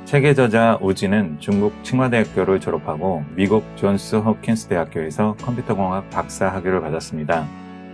책의 저자 우진은 중국 칭화대학교를 졸업하고 미국 존스 홉킨스 대학교에서 컴퓨터공학 박사 학위를 받았습니다.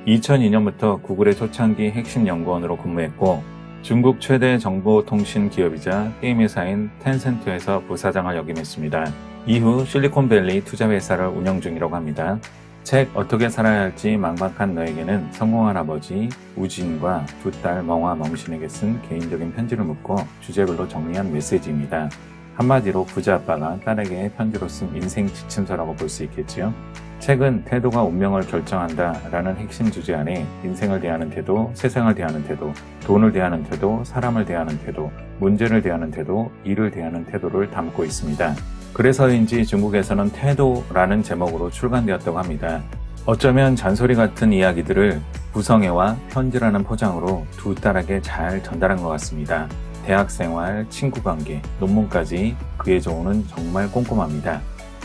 2002년부터 구글의 초창기 핵심 연구원으로 근무했고 중국 최대 정보통신 기업이자 게임 회사인 텐센트에서 부사장을 역임했습니다. 이후 실리콘밸리 투자회사를 운영 중이라고 합니다. 책 어떻게 살아야 할지 막막한 너에게는 성공한 아버지 우진과 두 딸 멍화 멍신에게 쓴 개인적인 편지를 묻고 주제별로 정리한 메시지입니다. 한마디로 부자 아빠가 딸에게 편지로 쓴 인생 지침서라고 볼 수 있겠지요. 책은 태도가 운명을 결정한다 라는 핵심 주제 안에 인생을 대하는 태도, 세상을 대하는 태도, 돈을 대하는 태도, 사람을 대하는 태도, 문제를 대하는 태도, 일을 대하는 태도를 담고 있습니다. 그래서인지 중국에서는 태도라는 제목으로 출간되었다고 합니다. 어쩌면 잔소리 같은 이야기들을 구성애와 편지라는 포장으로 두 딸에게 잘 전달한 것 같습니다. 대학생활, 친구관계, 논문까지 그의 조언은 정말 꼼꼼합니다.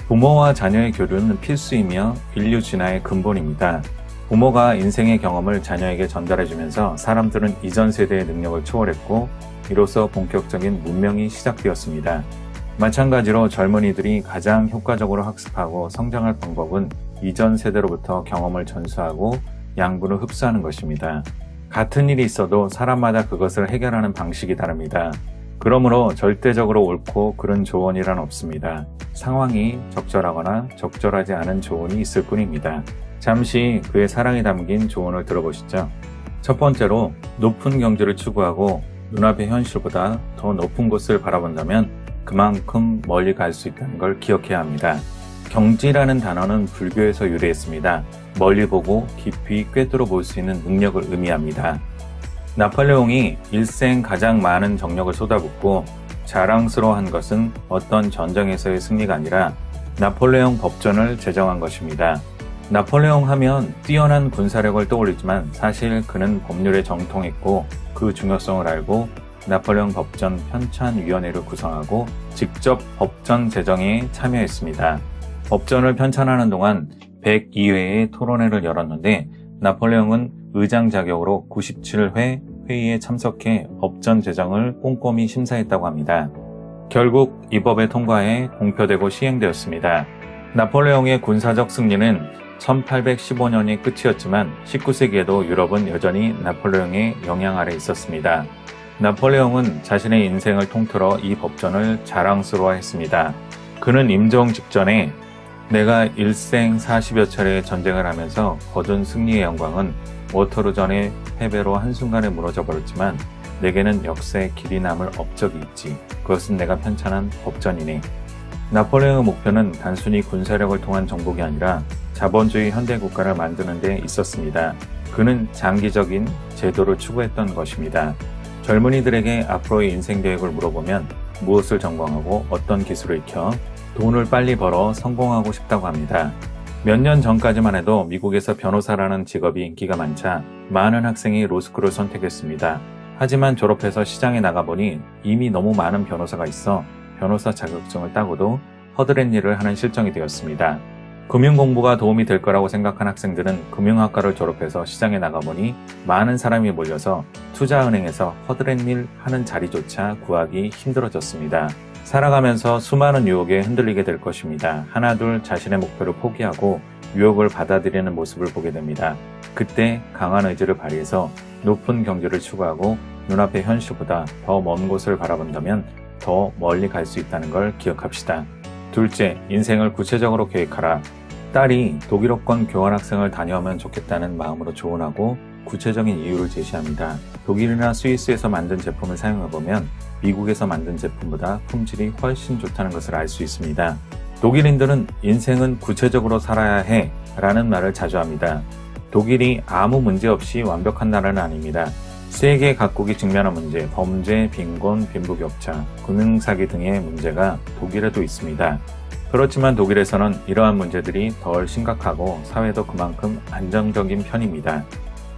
부모와 자녀의 교류는 필수이며 인류 진화의 근본입니다. 부모가 인생의 경험을 자녀에게 전달해주면서 사람들은 이전 세대의 능력을 초월했고 이로써 본격적인 문명이 시작되었습니다. 마찬가지로 젊은이들이 가장 효과적으로 학습하고 성장할 방법은 이전 세대로부터 경험을 전수하고 양분을 흡수하는 것입니다. 같은 일이 있어도 사람마다 그것을 해결하는 방식이 다릅니다. 그러므로 절대적으로 옳고 그른 조언이란 없습니다. 상황이 적절하거나 적절하지 않은 조언이 있을 뿐입니다. 잠시 그의 사랑이 담긴 조언을 들어보시죠. 첫 번째로 높은 경지를 추구하고 눈앞의 현실보다 더 높은 곳을 바라본다면 그만큼 멀리 갈 수 있다는 걸 기억해야 합니다. 경지라는 단어는 불교에서 유래했습니다. 멀리 보고 깊이 꿰뚫어 볼 수 있는 능력을 의미합니다. 나폴레옹이 일생 가장 많은 정력을 쏟아붓고 자랑스러워한 것은 어떤 전쟁에서의 승리가 아니라 나폴레옹 법전을 제정한 것입니다. 나폴레옹 하면 뛰어난 군사력을 떠올리지만 사실 그는 법률에 정통했고 그 중요성을 알고 나폴레옹 법전 편찬위원회를 구성하고 직접 법전 제정에 참여했습니다. 법전을 편찬하는 동안 102회의 토론회를 열었는데 나폴레옹은 의장 자격으로 97회 회의에 참석해 법전 제정을 꼼꼼히 심사했다고 합니다. 결국 이 법의 통과에 공표되고 시행되었습니다. 나폴레옹의 군사적 승리는 1815년이 끝이었지만 19세기에도 유럽은 여전히 나폴레옹의 영향 아래 있었습니다. 나폴레옹은 자신의 인생을 통틀어 이 법전을 자랑스러워했습니다. 그는 임종 직전에 내가 일생 40여 차례의 전쟁을 하면서 거둔 승리의 영광은 워터루전의 패배로 한순간에 무너져 버렸지만 내게는 역사의 길이 남을 업적이 있지. 그것은 내가 편찬한 법전이네. 나폴레옹의 목표는 단순히 군사력을 통한 정복이 아니라 자본주의 현대국가를 만드는 데 있었습니다. 그는 장기적인 제도를 추구했던 것입니다. 젊은이들에게 앞으로의 인생 계획을 물어보면 무엇을 전공하고 어떤 기술을 익혀 돈을 빨리 벌어 성공하고 싶다고 합니다. 몇 년 전까지만 해도 미국에서 변호사라는 직업이 인기가 많자 많은 학생이 로스쿨을 선택했습니다. 하지만 졸업해서 시장에 나가보니 이미 너무 많은 변호사가 있어 변호사 자격증을 따고도 허드렛 일을 하는 실정이 되었습니다. 금융 공부가 도움이 될 거라고 생각한 학생들은 금융학과를 졸업해서 시장에 나가보니 많은 사람이 몰려서 투자은행에서 허드렛 일 하는 자리조차 구하기 힘들어졌습니다. 살아가면서 수많은 유혹에 흔들리게 될 것입니다. 하나둘 자신의 목표를 포기하고 유혹을 받아들이는 모습을 보게 됩니다. 그때 강한 의지를 발휘해서 높은 경지를 추구하고 눈앞의 현실보다 더 먼 곳을 바라본다면 더 멀리 갈 수 있다는 걸 기억합시다. 둘째, 인생을 구체적으로 계획하라. 딸이 독일어권 교환학생을 다녀오면 좋겠다는 마음으로 조언하고 구체적인 이유를 제시합니다. 독일이나 스위스에서 만든 제품을 사용해보면 미국에서 만든 제품보다 품질이 훨씬 좋다는 것을 알 수 있습니다. 독일인들은 인생은 구체적으로 살아야 해 라는 말을 자주 합니다. 독일이 아무 문제 없이 완벽한 나라는 아닙니다. 세계 각국이 직면한 문제, 범죄, 빈곤, 빈부격차, 금융사기 등의 문제가 독일에도 있습니다. 그렇지만 독일에서는 이러한 문제들이 덜 심각하고 사회도 그만큼 안정적인 편입니다.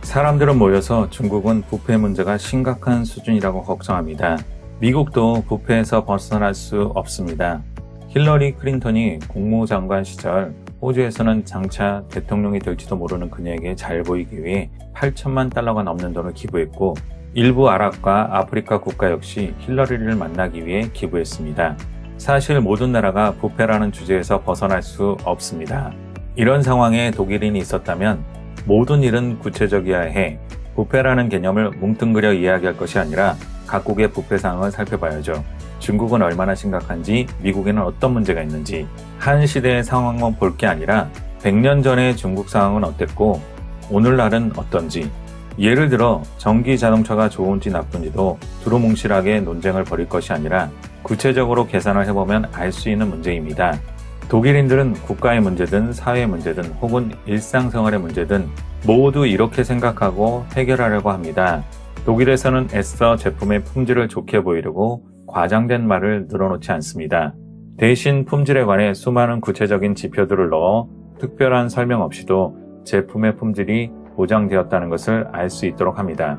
사람들은 모여서 중국은 부패 문제가 심각한 수준이라고 걱정합니다. 미국도 부패에서 벗어날 수 없습니다. 힐러리 클린턴이 국무장관 시절 호주에서는 장차 대통령이 될지도 모르는 그녀에게 잘 보이기 위해 $8천만 넘는 돈을 기부했고 일부 아랍과 아프리카 국가 역시 힐러리를 만나기 위해 기부했습니다. 사실 모든 나라가 부패라는 주제에서 벗어날 수 없습니다. 이런 상황에 독일인이 있었다면 모든 일은 구체적이어야 해 부패라는 개념을 뭉뚱그려 이야기할 것이 아니라 각국의 부패 상황을 살펴봐야죠. 중국은 얼마나 심각한지, 미국에는 어떤 문제가 있는지, 한 시대의 상황만 볼 게 아니라 100년 전의 중국 상황은 어땠고 오늘날은 어떤지, 예를 들어 전기 자동차가 좋은지 나쁜지도 두루뭉실하게 논쟁을 벌일 것이 아니라 구체적으로 계산을 해보면 알 수 있는 문제입니다. 독일인들은 국가의 문제든 사회의 문제든 혹은 일상생활의 문제든 모두 이렇게 생각하고 해결하려고 합니다. 독일에서는 애써 제품의 품질을 좋게 보이려고 과장된 말을 늘어놓지 않습니다. 대신 품질에 관해 수많은 구체적인 지표들을 넣어 특별한 설명 없이도 제품의 품질이 보장되었다는 것을 알 수 있도록 합니다.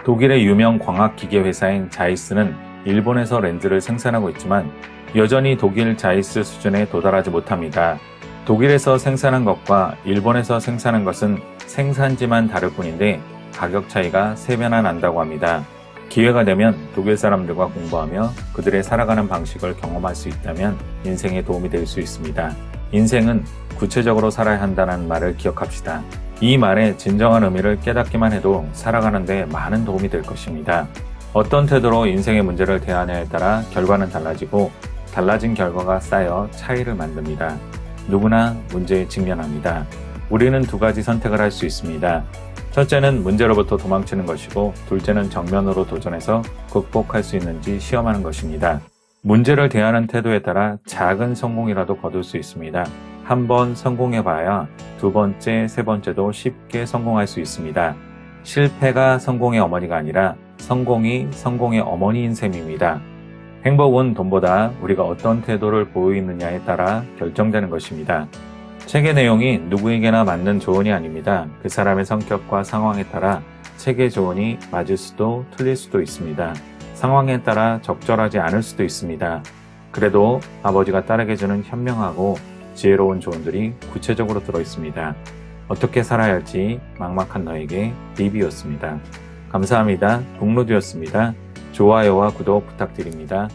독일의 유명 광학기계 회사인 자이스는 일본에서 렌즈를 생산하고 있지만 여전히 독일 자이스 수준에 도달하지 못합니다. 독일에서 생산한 것과 일본에서 생산한 것은 생산지만 다를 뿐인데 가격 차이가 3배나 난다고 합니다. 기회가 되면 독일 사람들과 공부하며 그들의 살아가는 방식을 경험할 수 있다면 인생에 도움이 될 수 있습니다. 인생은 구체적으로 살아야 한다는 말을 기억합시다. 이 말의 진정한 의미를 깨닫기만 해도 살아가는 데 많은 도움이 될 것입니다. 어떤 태도로 인생의 문제를 대하냐에 따라 결과는 달라지고 달라진 결과가 쌓여 차이를 만듭니다. 누구나 문제에 직면합니다. 우리는 2가지 선택을 할 수 있습니다. 첫째는 문제로부터 도망치는 것이고 둘째는 정면으로 도전해서 극복할 수 있는지 시험하는 것입니다. 문제를 대하는 태도에 따라 작은 성공이라도 거둘 수 있습니다. 한 번 성공해봐야 2번째, 3번째도 쉽게 성공할 수 있습니다. 실패가 성공의 어머니가 아니라 성공이 성공의 어머니인 셈입니다. 행복은 돈보다 우리가 어떤 태도를 보이느냐에 따라 결정되는 것입니다. 책의 내용이 누구에게나 맞는 조언이 아닙니다. 그 사람의 성격과 상황에 따라 책의 조언이 맞을 수도 틀릴 수도 있습니다. 상황에 따라 적절하지 않을 수도 있습니다. 그래도 아버지가 딸에게 주는 현명하고 지혜로운 조언들이 구체적으로 들어있습니다. 어떻게 살아야 할지 막막한 너에게 리뷰였습니다. 감사합니다. 북로드였습니다. 좋아요와 구독 부탁드립니다.